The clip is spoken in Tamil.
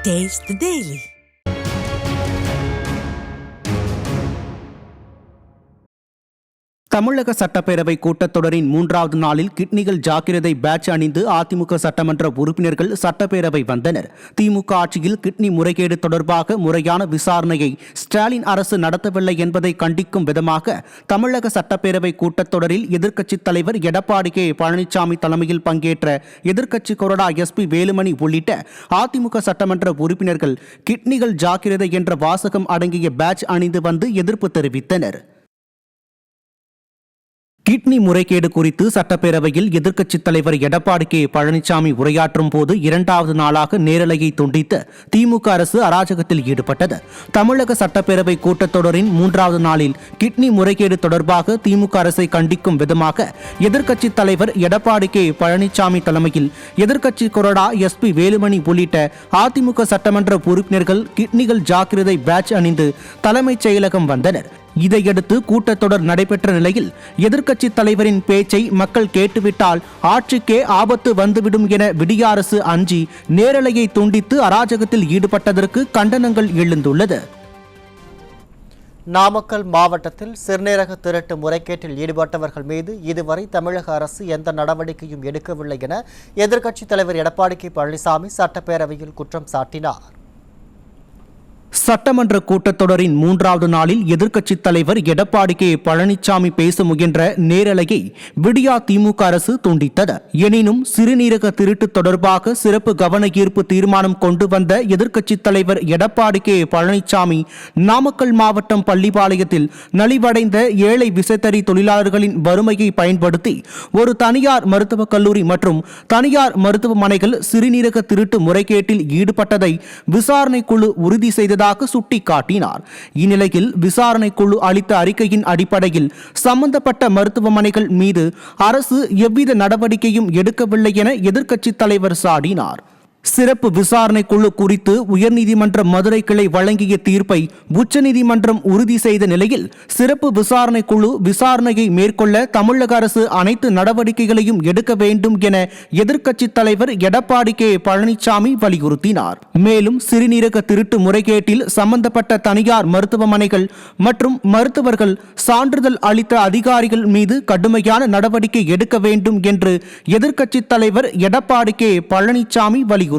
Taste the Daily. தமிழக சட்டப்பேரவை கூட்டத்தொடரின் 3வது நாளில் கிட்னிகள் ஜாக்கிரதை பேட்ஜ் அணிந்து அதிமுக சட்டமன்ற உறுப்பினர்கள் சட்டப்பேரவை வந்தனர். திமுக ஆட்சியில் கிட்னி முறைகேடு தொடர்பாக முறையான விசாரணையை ஸ்டாலின் அரசு நடத்தவில்லை என்பதை கண்டிக்கும் விதமாக தமிழக சட்டப்பேரவை கூட்டத்தொடரில் எதிர்க்கட்சித் தலைவர் எடப்பாடி கே பழனிசாமி தலைமையில் பங்கேற்ற எதிர்க்கட்சி கொறடா SP வேலுமணி உள்ளிட்ட அதிமுக சட்டமன்ற உறுப்பினர்கள் கிட்னிகள் ஜாக்கிரதை என்ற வாசகம் அடங்கிய பேட்ஜ் அணிந்து வந்து எதிர்ப்பு தெரிவித்தனர். கிட்னி முறைகேடு குறித்து சட்டப்பேரவையில் எதிர்க்கட்சித் தலைவர் எடப்பாடி கே பழனிசாமி உரையாற்றும் போது 2வது நாளாக நேரலையை துண்டித்து திமுக அரசு அராஜகத்தில் ஈடுபட்டது. தமிழக சட்டப்பேரவை கூட்டத்தொடரின் 3வது நாளில் கிட்னி முறைகேடு தொடர்பாக திமுக அரசை கண்டிக்கும் விதமாக எதிர்க்கட்சித் தலைவர் எடப்பாடி கே பழனிசாமி தலைமையில் எதிர்க்கட்சி கொறடா SP வேலுமணி உள்ளிட்ட அதிமுக சட்டமன்ற உறுப்பினர்கள் கிட்னிகள் ஜாக்கிரதை பேட்ஜ் அணிந்து தலைமைச் செயலகம் வந்தனர். இதையடுத்து கூட்டத்தொடர் நடைபெற்ற நிலையில் எதிர்க்கட்சித் தலைவரின் பேச்சை மக்கள் கேட்டுவிட்டால் ஆட்சிக்கே ஆபத்து வந்துவிடும் என விடிய அரசு அஞ்சி நேரலையை துண்டித்து அராஜகத்தில் ஈடுபட்டதற்கு கண்டனங்கள் எழுந்துள்ளது. நாமக்கல் மாவட்டத்தில் சிறுநீரக திருட்டு முறைகேட்டில் ஈடுபட்டவர்கள் மீது இதுவரை தமிழக அரசு எந்த நடவடிக்கையும் எடுக்கவில்லை என எதிர்க்கட்சித் தலைவர் எடப்பாடி கே பழனிசாமி சட்டப்பேரவையில் குற்றம் சாட்டினார். சட்டமன்ற கூட்டத்தொடரின் 3வது நாளில் எதிர்க்கட்சித் தலைவர் எடப்பாடி கே பழனிசாமி பேச முயன்ற நேரலையை விடியா திமுக அரசு துண்டித்தது. எனினும் சிறுநீரக திருட்டு தொடர்பாக சிறப்பு கவன ஈர்ப்பு தீர்மானம் கொண்டு வந்த எதிர்க்கட்சித் தலைவர் எடப்பாடி கே பழனிசாமி நாமக்கல் மாவட்டம் பள்ளிப்பாளையத்தில் நலிவடைந்த ஏழை விசைத்தறி தொழிலாளர்களின் வறுமையை பயன்படுத்தி ஒரு தனியார் மருத்துவக் கல்லூரி மற்றும் தனியார் மருத்துவமனைகள் சிறுநீரக திருட்டு முறைகேட்டில் ஈடுபட்டதை விசாரணை குழு உறுதி செய்ததாக சுட்டிக்காட்டினார். இந்நிலையில் விசாரணை குழு அளித்த அறிக்கையின் அடிப்படையில் சம்பந்தப்பட்ட மருத்துவமனைகள் மீது அரசு எவ்வித நடவடிக்கையும் எடுக்கவில்லை என எதிர்க்கட்சித் தலைவர் சாடினார். சிறப்பு விசாரணை குழு குறித்து உயர்நீதிமன்ற மதுரை கிளை வழங்கிய தீர்ப்பை உச்சநீதிமன்றம் உறுதி செய்த நிலையில் சிறப்பு விசாரணை குழு விசாரணையை மேற்கொள்ள தமிழக அரசு அனைத்து நடவடிக்கைகளையும் எடுக்க வேண்டும் என எதிர்க்கட்சித் தலைவர் எடப்பாடி கே பழனிசாமி வலியுறுத்தினார். மேலும் சிறுநீரக திருட்டு முறைகேட்டில் சம்பந்தப்பட்ட தனியார் மருத்துவமனைகள் மற்றும் மருத்துவர்கள் சான்றிதழ் அளித்த அதிகாரிகள் மீது கடுமையான நடவடிக்கை எடுக்க வேண்டும் என்று எதிர்க்கட்சித் தலைவர் எடப்பாடி கே பழனிசாமி வலியுறுத்தினார்.